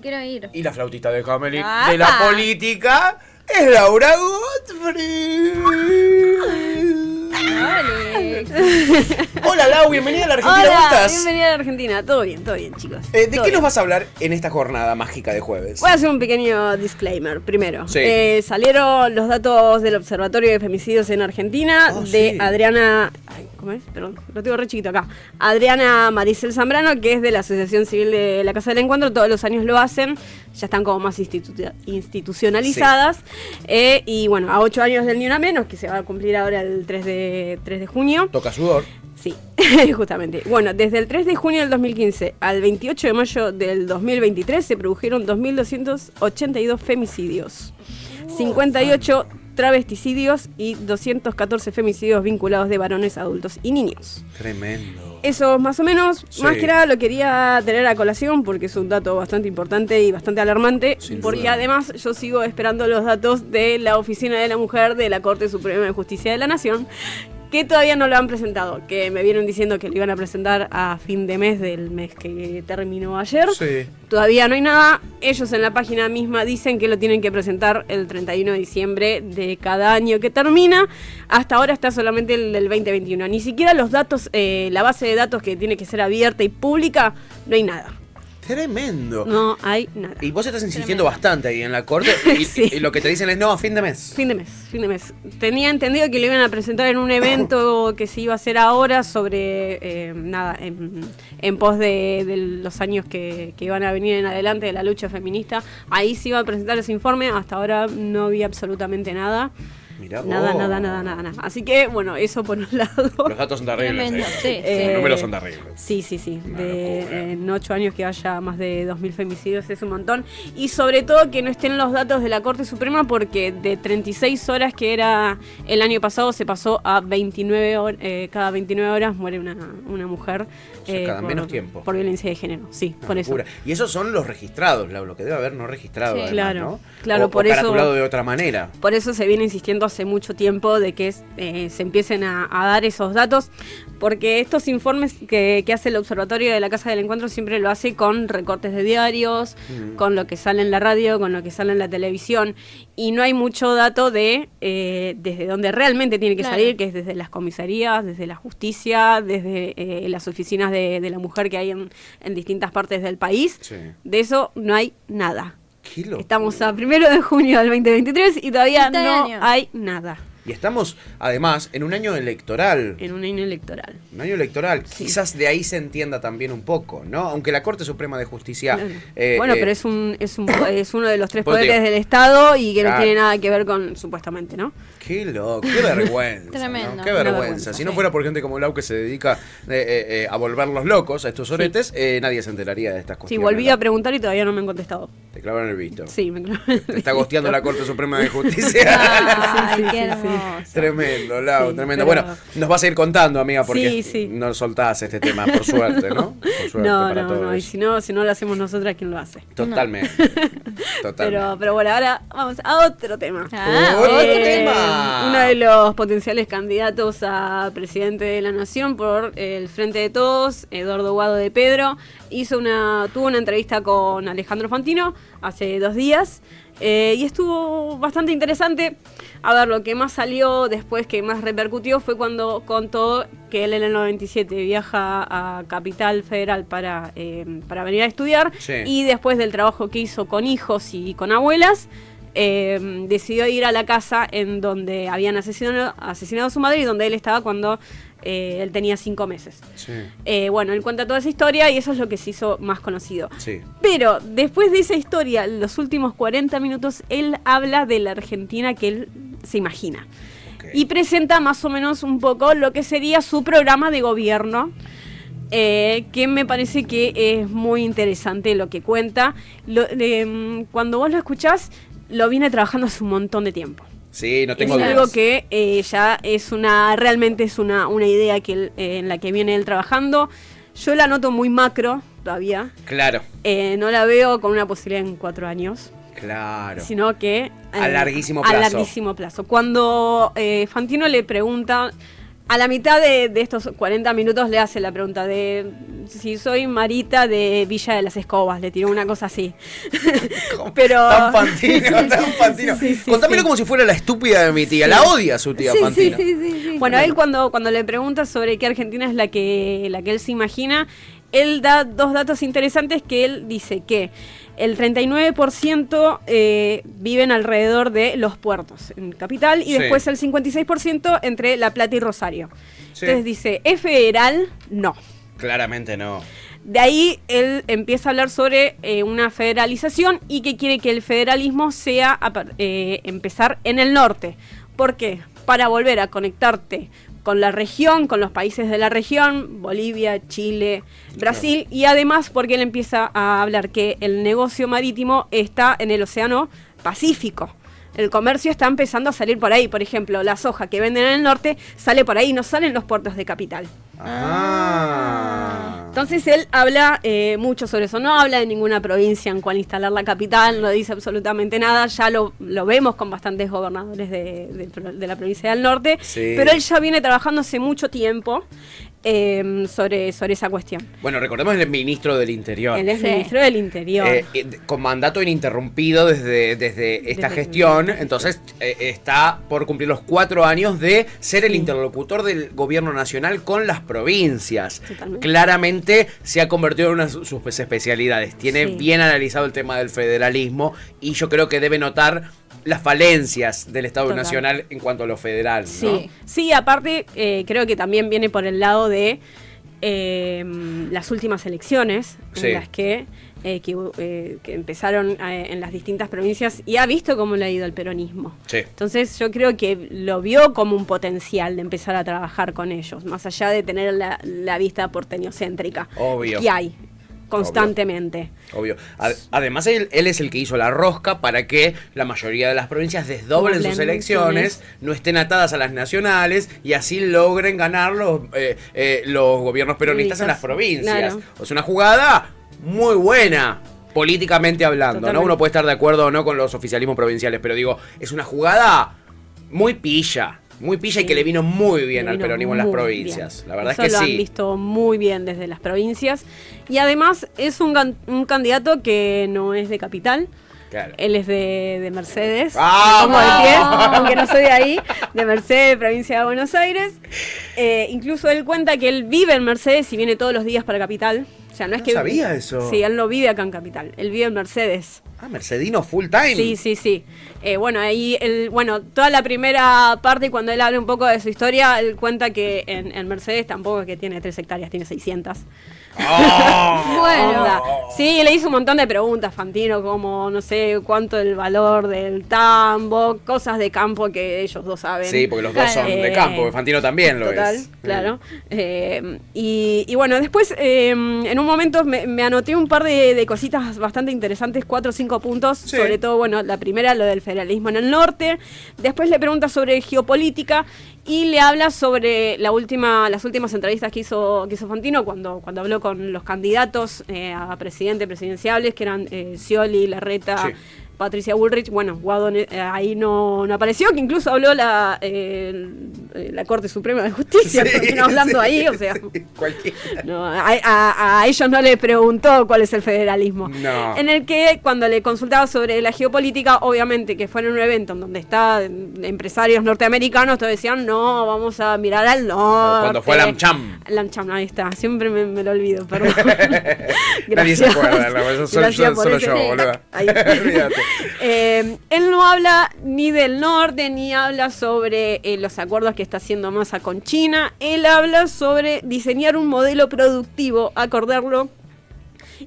Quiero ir. Y la flautista de Hamelin ¡Apa! de la política es Laura Godfrey. Alex. Hola Lau, bienvenida a la Argentina. Hola, ¿Cómo estás? bienvenida a la Argentina. Todo bien, chicos. ¿De Todo qué bien. nos vas a hablar en esta jornada mágica de jueves? Voy a hacer un pequeño disclaimer primero. Sí. Salieron los datos del Observatorio de Femicidios en Argentina de sí. Adriana... Ay, ¿cómo es? Perdón, lo tengo re chiquito acá. Adriana Maricel Zambrano, que es de la Asociación Civil de la Casa del Encuentro. Todos los años lo hacen. Ya están como más institucionalizadas. Sí. Y bueno, a 8 años del Ni Una Menos, que se va a cumplir ahora el 3 de junio. Toca sudor. Sí, justamente. Bueno, desde el 3 de junio del 2015 al 28 de mayo del 2023 se produjeron 2.282 femicidios, 58 travesticidios y 214 femicidios vinculados de varones, adultos y niños. Tremendo. Eso más o menos, Sí. más que nada lo quería tener a colación porque es un dato bastante importante y bastante alarmante, Sin porque duda. además yo sigo esperando los datos de la Oficina de la Mujer de la Corte Suprema de Justicia de la Nación, que todavía no lo han presentado, que me vieron diciendo que lo iban a presentar a fin de mes del mes que terminó ayer. Sí. Todavía no hay nada. Ellos en la página misma dicen que lo tienen que presentar el 31 de diciembre de cada año que termina. Hasta ahora está solamente el del 2021. Ni siquiera los datos, la base de datos que tiene que ser abierta y pública, no hay nada. Tremendo. No hay nada. Y vos estás insistiendo bastante ahí en la corte y, Sí. y lo que te dicen es no, a fin de mes. Fin de mes. Tenía entendido que lo iban a presentar en un evento que se iba a hacer ahora sobre, en pos de los años que iban a venir en adelante de la lucha feminista. Ahí se iba a presentar ese informe, hasta ahora no vi absolutamente nada. Mirá vos. Nada. Así que, bueno, eso por un lado. Los datos son terribles. Tremendo, sí, Los números son terribles. Sí. Una De, locura. en 8 años que haya más de 2.000 femicidios es un montón. Y sobre todo que no estén los datos de la Corte Suprema, porque de 36 horas que era el año pasado se pasó a 29 horas. Cada 29 horas muere una mujer. O sea, cada menos tiempo. Por violencia de género, sí, Una por eso. locura. Y esos son los registrados, lo que debe haber no registrado. Sí. Además, Claro, ¿no? claro, o, por o eso- caratulado de otra manera. Por eso se viene insistiendo hace mucho tiempo de que se empiecen a dar esos datos, porque estos informes que hace el Observatorio de la Casa del Encuentro siempre lo hace con recortes de diarios, con lo que sale en la radio, con lo que sale en la televisión, y no hay mucho dato de desde donde realmente tiene que Claro. salir, que es desde las comisarías, desde la justicia, desde las oficinas de la mujer que hay en distintas partes del país. Sí. De eso no hay nada. Qué locura. Estamos a 1 de junio del 2023 y todavía Mitad de no año. hay nada Y estamos, además, en un año electoral. en un año electoral. Un año electoral. Sí. Quizás de ahí se entienda también un poco, ¿no? Aunque la Corte Suprema de Justicia... Claro. Bueno, pero es uno de los 3 Pues poderes digo, del Estado y que claro. no tiene nada que ver con, supuestamente, ¿no? Qué loco, qué vergüenza. Tremendo. ¿no? Qué Una vergüenza. vergüenza, Si no sí. fuera por gente como Lau que se dedica a volverlos locos, a estos oretes, nadie se enteraría de estas Sí, cuestiones. volví a preguntar y todavía no me han contestado. Te clavan el visto. Sí, me Te está gosteando la Corte Suprema de Justicia. Ay, Sí, qué sí, sí. hermoso. Tremendo, Lau, Sí, tremendo. pero- Bueno, nos vas a ir contando, amiga, porque Sí. no soltás este tema, por suerte, ¿no? Por suerte No, para todos. y si no lo hacemos nosotras, ¿quién lo hace? Totalmente. Totalmente. Pero bueno, ahora vamos a otro tema. ¡Otro tema! Uno de los potenciales candidatos a presidente de la Nación por el Frente de Todos, Eduardo Guado de Pedro, tuvo una entrevista con Alejandro Fantino hace 2 días y estuvo bastante interesante. A ver, lo que más salió después, que más repercutió, fue cuando contó que él en el 97 viaja a Capital Federal para venir a estudiar, Sí. y después del trabajo que hizo con hijos y con abuelas, decidió ir a la casa en donde habían asesinado a su madre y donde él estaba cuando él tenía 5 meses. Sí, Bueno, él cuenta toda esa historia y eso es lo que se hizo más conocido. sí. Pero después de esa historia, los últimos 40 minutos, él habla de la Argentina que él se imagina. Ok. Y presenta más o menos un poco lo que sería su programa de gobierno, que me parece que es muy interesante lo que cuenta. Cuando vos lo escuchás, lo viene trabajando hace un montón de tiempo. Sí, no tengo Es dudas. algo que ya realmente es una idea que en la que viene él trabajando. Yo la noto muy macro todavía. Claro, No la veo con una posibilidad en 4 años. claro. Sino que A larguísimo a plazo. larguísimo plazo. Cuando Fantino le pregunta A la mitad de estos 40 minutos le hace la pregunta de si soy Marita de Villa de las Escobas, le tiró una cosa así. Pero tan Fantino. Sí, contámelo como si fuera la estúpida de mi tía, la odia a su tía Fantino. Sí. Bueno, él cuando le pregunta sobre qué Argentina es la que él se imagina, él da dos datos interesantes que él dice que el 39% viven alrededor de los puertos en Capital y después el 56% entre La Plata y Rosario. Sí. Entonces dice, ¿es federal? No. Claramente no. De ahí él empieza a hablar sobre una federalización y que quiere que el federalismo sea empezar en el norte. ¿Por qué? Para volver a conectarte con la región, con los países de la región, Bolivia, Chile, Brasil, y además porque él empieza a hablar que el negocio marítimo está en el Océano Pacífico. El comercio está empezando a salir por ahí. Por ejemplo, la soja que venden en el norte sale por ahí, no salen los puertos de Capital. Entonces él habla mucho sobre eso. No habla de ninguna provincia en cual instalar la capital, no dice absolutamente nada. Ya lo vemos con bastantes gobernadores de la provincia del norte. Sí. Pero él ya viene trabajando hace mucho tiempo sobre esa cuestión. Bueno, recordemos el ministro del Interior. Él es ministro del Interior. Con mandato ininterrumpido desde esta gestión. Entonces está por cumplir los 4 años de ser el interlocutor del gobierno nacional con las provincias. Totalmente. Claramente se ha convertido en una de sus especialidades. Tiene bien analizado el tema del federalismo y yo creo que debe notar las falencias del Estado Nacional en cuanto a lo federal, ¿no? Sí, aparte creo que también viene por el lado de las últimas elecciones en las que empezaron en las distintas provincias y ha visto cómo le ha ido el peronismo. Sí. Entonces yo creo que lo vio como un potencial de empezar a trabajar con ellos, más allá de tener la vista porteñocéntrica. Obvio. Que hay constantemente. Obvio. Además, él es el que hizo la rosca para que la mayoría de las provincias desdoblen sus elecciones, no estén atadas a las nacionales y así logren ganar los gobiernos peronistas en las provincias. Claro. Es una jugada muy buena, políticamente hablando. Totalmente. ¿No? Uno puede estar de acuerdo o no con los oficialismos provinciales, pero digo, es una jugada muy pilla. Y que le vino muy bien al peronismo en las provincias. Bien. La verdad es que lo han visto muy bien desde las provincias. Y además es un candidato que no es de Capital. Claro. Él es de Mercedes. Me pongo de pie, aunque no soy de ahí. De Mercedes, provincia de Buenos Aires. Incluso él cuenta que él vive en Mercedes y viene todos los días para Capital. O sea, no es que sabía eso. Sí, él no vive acá en Capital. Él vive en Mercedes. Mercedino full time. Sí. Bueno, ahí toda la primera parte, cuando él habla un poco de su historia, él cuenta que en Mercedes tampoco es que tiene 3 hectáreas, tiene 600. Bueno, sí, le hizo un montón de preguntas Fantino, como no sé cuánto el valor del tambo, cosas de campo que ellos dos saben. Sí, porque los dos son de campo, Fantino también lo es. Claro. Y bueno, después en un momento me anoté un par de cositas bastante interesantes, 4 o 5 puntos, sobre todo, bueno, la primera, lo del federalismo en el norte. Después le pregunta sobre geopolítica y le habla sobre las últimas entrevistas que hizo Fantino cuando habló con los candidatos a presidenciables, que eran Scioli, Larreta, Patricia Bullrich. Bueno, Guado ahí no apareció, que incluso habló la Corte Suprema de Justicia, terminó hablando ahí, o sea, no, a ellos no le preguntó cuál es el federalismo. No. En el que cuando le consultaba sobre la geopolítica, obviamente que fue en un evento en donde están empresarios norteamericanos, todos decían, no, vamos a mirar al norte. Cuando fue Lamcham, ahí está, siempre me lo olvido, perdón. Nadie se acuerda, solo yo, boludo. Él no habla ni del norte, ni habla sobre los acuerdos que está haciendo Massa con China. Él habla sobre diseñar un modelo productivo, acordarlo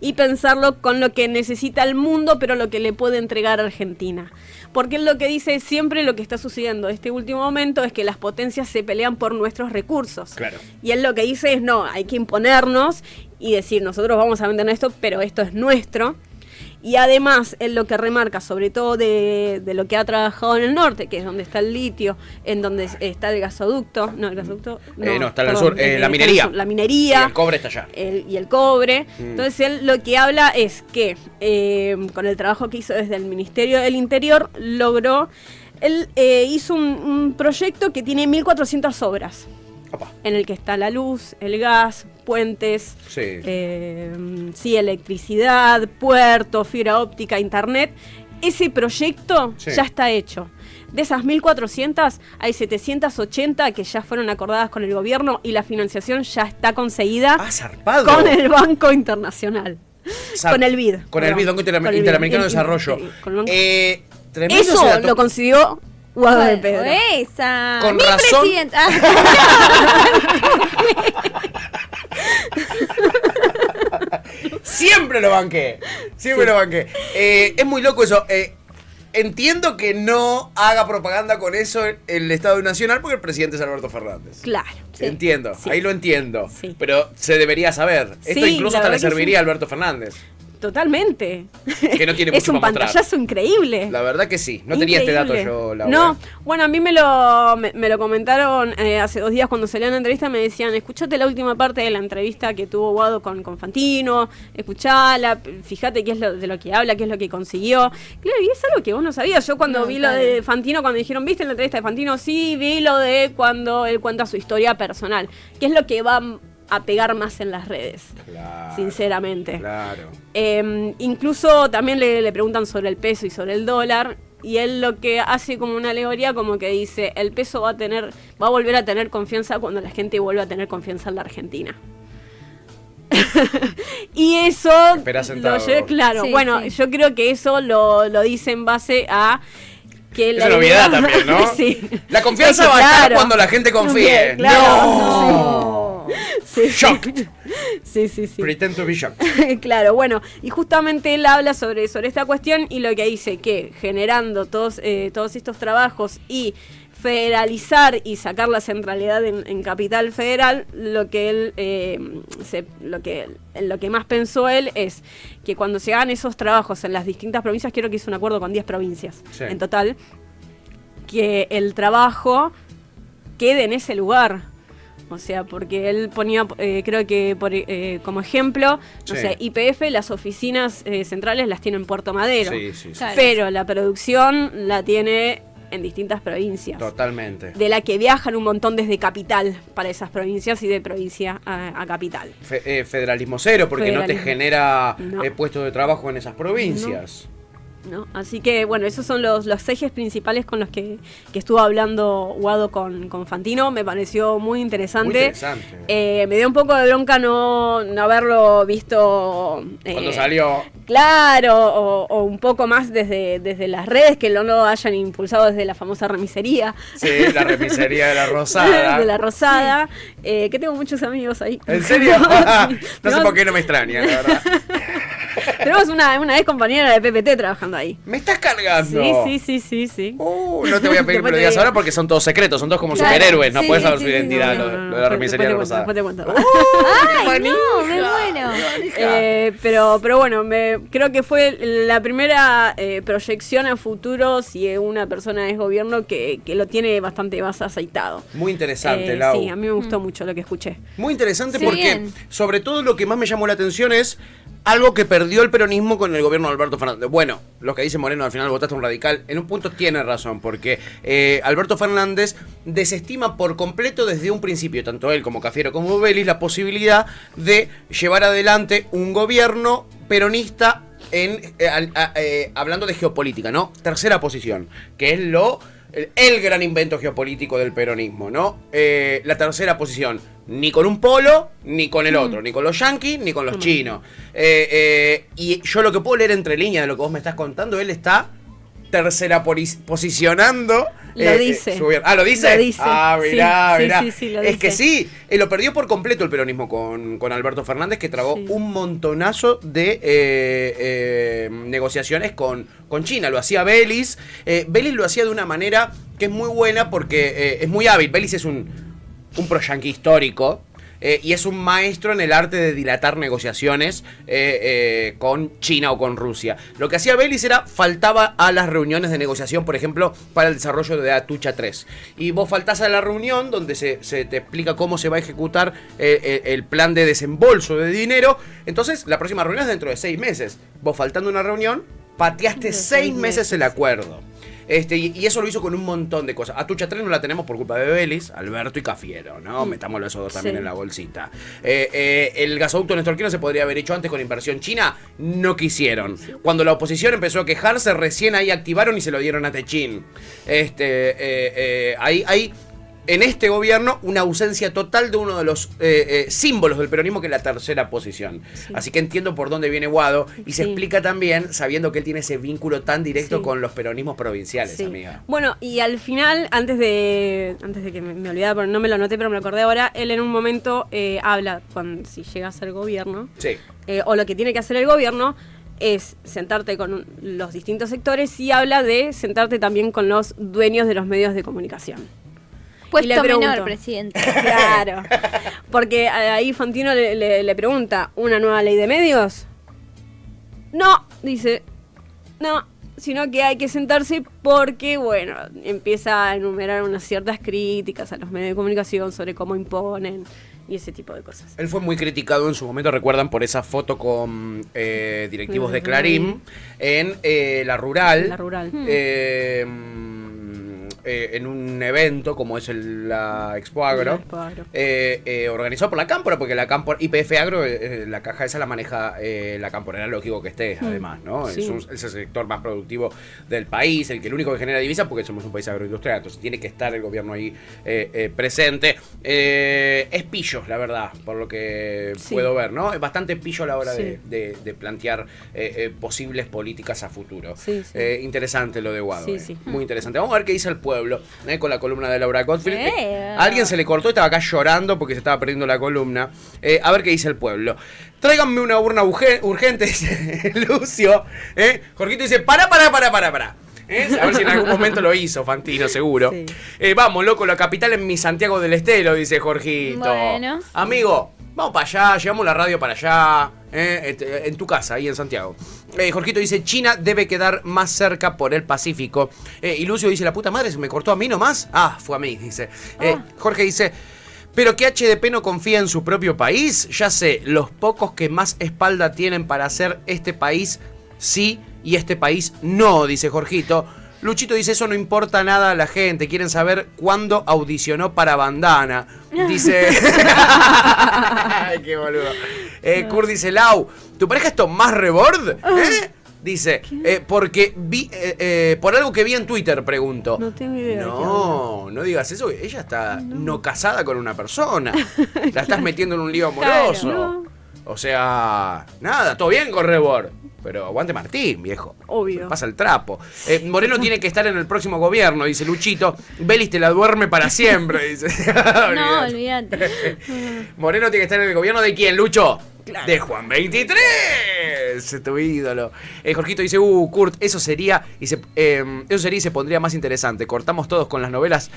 y pensarlo con lo que necesita el mundo, pero lo que le puede entregar Argentina. Porque él lo que dice es siempre lo que está sucediendo este último momento es que las potencias se pelean por nuestros recursos. Claro. Y él lo que dice es, no, hay que imponernos y decir, nosotros vamos a vender esto, pero esto es nuestro. Y además, él lo que remarca, sobre todo de lo que ha trabajado en el norte, que es donde está el litio, en donde está el gasoducto. No, el gasoducto. No, está al sur. La minería. La minería. Y el cobre está allá. Y el cobre. Entonces, él lo que habla es que con el trabajo que hizo desde el Ministerio del Interior, logró. Él hizo un proyecto que tiene 1.400 obras. Opa. en el que está la luz, el gas, puentes, Sí. electricidad, puertos, fibra óptica, internet. Ese proyecto Sí. ya está hecho. De esas 1.400, hay 780 que ya fueron acordadas con el gobierno y la financiación ya está conseguida Zarpado. con el Banco Internacional. Con el BID. Con el BID, Banco Interamericano de Desarrollo. Con el banco. Tremendo ese Eso dato. lo consiguió Guado de Pedro. Esa. Con Mi razón. presidenta. Siempre lo banqué. Siempre lo banqué. Es muy loco eso. Entiendo que no haga propaganda con eso el Estado Nacional porque el presidente es Alberto Fernández. Claro. Sí. Entiendo, Sí. ahí lo entiendo. Sí. Pero se debería saber. Esto Sí, incluso la hasta le verdad que serviría sí. a Alberto Fernández. Totalmente. Que no tiene Es mucho un para mostrar. pantallazo increíble. La verdad que sí. No tenía este dato Increíble. yo, Laura. No, bueno, a mí me lo comentaron hace 2 días cuando salió la entrevista. Me decían, escuchate la última parte de la entrevista que tuvo Guado con Fantino, escuchala, fíjate qué es de lo que habla, qué es lo que consiguió. Claro, y es algo que vos no sabías. Yo cuando No, vi claro. lo de Fantino, cuando dijeron, ¿viste la entrevista de Fantino? Sí, vi lo de cuando él cuenta su historia personal, que es lo que va a pegar más en las redes, Claro, sinceramente. Claro. Incluso también le preguntan sobre el peso y sobre el dólar, y él lo que hace como una alegoría, como que dice, el peso va a volver a tener confianza cuando la gente vuelva a tener confianza en la Argentina. Y eso Esperá sentado. claro, Sí, bueno, sí. yo creo que eso lo dice en base a que Es una novedad también, ¿no? Sí. La confianza Es que va a estar claro. cuando la gente confíe. Claro. ¡No! Sí, sí. Shocked. Sí, sí, sí. Pretend to be shocked. Claro, bueno, y justamente él habla sobre esta cuestión y lo que dice que generando todos estos trabajos y federalizar y sacar la centralidad en Capital Federal, lo que lo que más pensó él es que cuando se hagan esos trabajos en las distintas provincias, quiero que hizo un acuerdo con 10 provincias Sí. en total, que el trabajo quede en ese lugar. O sea, porque él ponía, creo que como ejemplo, no Sí. sé, YPF, las oficinas centrales las tiene en Puerto Madero, Sí, sí, sí. Claro. pero la producción la tiene en distintas provincias, Totalmente. de la que viajan un montón desde capital para esas provincias y de provincia a capital. Federalismo cero, porque no te Federalismo. genera No. puestos de trabajo en esas provincias. ¿No? Así que, bueno, esos son los ejes principales con los que estuvo hablando Guado con Fantino. Me pareció muy interesante. Muy interesante. Me dio un poco de bronca no haberlo visto Cuando salió. claro, o un poco más desde las redes, que no lo hayan impulsado desde la famosa remisería. Sí, la remisería de la Rosada. De la Rosada, que tengo muchos amigos ahí. ¿En serio? Sí. No sé por qué no me extraña, la verdad. Tenemos una ex compañera de PPT trabajando ahí. ¿Me estás cargando? Sí. No te voy a pedir que Después lo te digo digo. ahora porque son todos secretos, son todos como Claro, superhéroes, no sí, puedes sí, saber sí, su sí, identidad, no, lo de la remisería de la Rosada. Después te cuento. ¡Ay, no! ¡Me muero! Pero bueno, creo que fue la primera proyección a futuro si una persona es gobierno que lo tiene bastante más aceitado. Muy interesante, Lau. Sí, a mí me gustó mucho lo que escuché. Muy interesante Sí, porque, bien. sobre todo, lo que más me llamó la atención es algo que perdió el peronismo con el gobierno de Alberto Fernández. Bueno, los que dice Moreno, al final votaste un radical, en un punto tiene razón, porque Alberto Fernández desestima por completo desde un principio, tanto él como Cafiero como Vélez, la posibilidad de llevar adelante un gobierno peronista hablando de geopolítica, ¿no? Tercera posición, que es el gran invento geopolítico del peronismo, ¿no? La tercera posición, ni con un polo, ni con el otro, ni con los yanquis, ni con los chinos. Y yo lo que puedo leer entre líneas de lo que vos me estás contando, él está tercera posicionando. Lo dice. ¿Lo dice? Lo dice. Ah, mirá, Sí, mirá. sí, lo es que dice. sí, lo perdió por completo el peronismo con Alberto Fernández, que trabó Sí. un montonazo de negociaciones con China. Lo hacía Vélez. Vélez lo hacía de una manera que es muy buena porque es muy hábil. Vélez es un pro-yanqui histórico. Y es un maestro en el arte de dilatar negociaciones con China o con Rusia. Lo que hacía Vélez faltaba a las reuniones de negociación, por ejemplo, para el desarrollo de Atucha 3. Y vos faltás a la reunión donde se te explica cómo se va a ejecutar el plan de desembolso de dinero. Entonces, la próxima reunión es dentro de 6 meses. Vos faltando una reunión, pateaste De 6 6 meses el meses. acuerdo. Y eso lo hizo con un montón de cosas. Atucha 3 no la tenemos por culpa de Vélez, Alberto y Cafiero, ¿no? Metámoslo esos dos también en la bolsita. El gasoducto Nestorquino se podría haber hecho antes con inversión china, no quisieron. Cuando la oposición empezó a quejarse, recién ahí activaron y se lo dieron a Techín. Hay en este gobierno una ausencia total de uno de los símbolos del peronismo, que es la tercera posición. Sí. Así que entiendo por dónde viene Guado y se explica también sabiendo que él tiene ese vínculo tan directo con los peronismos provinciales, amiga. Bueno, y al final, antes de que me olvidara, porque no me lo anoté, pero me lo acordé ahora, él en un momento habla, si llega a ser gobierno, o lo que tiene que hacer el gobierno, es sentarte con los distintos sectores, y habla de sentarte también con los dueños de los medios de comunicación. Puesto menor, presidente. Claro. Porque ahí Fantino le pregunta, ¿una nueva ley de medios? No, dice, no, sino que hay que sentarse porque, bueno, empieza a enumerar unas ciertas críticas a los medios de comunicación sobre cómo imponen y ese tipo de cosas. Él fue muy criticado en su momento, recuerdan, por esa foto con directivos de Clarín en La Rural. La Rural. En un evento como es la Expo Agro, organizado por la Cámpora, porque la Cámpora, YPF Agro, la caja esa la maneja la Cámpora, era lógico que esté, además, ¿no? Sí. Es el sector más productivo del país, el único que genera divisa, porque somos un país agroindustrial, entonces tiene que estar el gobierno ahí presente. Es pillo, la verdad, por lo que puedo ver, ¿no? Es bastante pillo a la hora de plantear posibles políticas a futuro. Interesante lo de Guado, muy interesante. Vamos a ver qué dice el pueblo, con la columna de Laura Gottfried. A alguien se le cortó, estaba acá llorando porque se estaba perdiendo la columna. A ver qué dice el pueblo. Tráiganme una urna urgente, dice Lucio. Jorgito dice, para. A ver si en algún momento lo hizo Fantino, seguro. Vamos, loco, la capital en mi Santiago del Estero, dice Jorgito. Bueno. Amigo, vamos para allá, llevamos la radio para allá. En tu casa, ahí en Santiago. Jorgito dice, China debe quedar más cerca por el Pacífico. Y Lucio dice, la puta madre, ¿se me cortó a mí nomás? Ah, fue a mí, dice. Jorge dice, pero que HDP no confía en su propio país. Ya sé, los pocos que más espalda tienen para hacer este país sí y este país no, dice Jorgito. Luchito dice, eso no importa nada a la gente, quieren saber cuándo audicionó para Bandana. Dice... Ay, qué boludo. Kurt dice, Lau, ¿tu pareja es Tomás Rebord? Dice, porque vi, por algo que vi en Twitter, pregunto. No tengo idea. No digas eso, ella está no casada con una persona. La estás metiendo en un lío amoroso. Claro, O sea, nada, todo bien con Rebord. Pero aguante Martín, viejo. Obvio. Pasa el trapo. Moreno tiene que estar en el próximo gobierno, dice Luchito. Vélez te la duerme para siempre, dice. No, olvídate. Moreno tiene que estar en el gobierno de quién, Lucho. Claro. De Juan 23, tu ídolo. Jorgito dice, Kurt, eso sería y se pondría más interesante. Cortamos todos con las novelas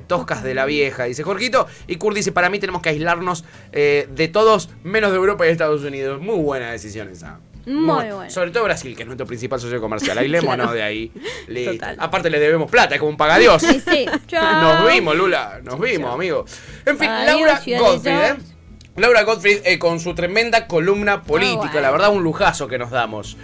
toscas de la vieja, dice Jorgito. Y Kurt dice, para mí tenemos que aislarnos de todos, menos de Europa y Estados Unidos. Muy buena decisión esa. Muy bueno. Sobre todo Brasil, que es nuestro principal socio comercial. Ailémonos Claro. de ahí. Total. Aparte le debemos plata, es como un pagadios. Sí. Chao. Nos vimos, Lula. Nos vimos, amigo. En fin, Adiós, Laura Ciudad Gottfried, de Dios. Laura Gottfried con su tremenda columna política. Bueno. La verdad, un lujazo que nos damos.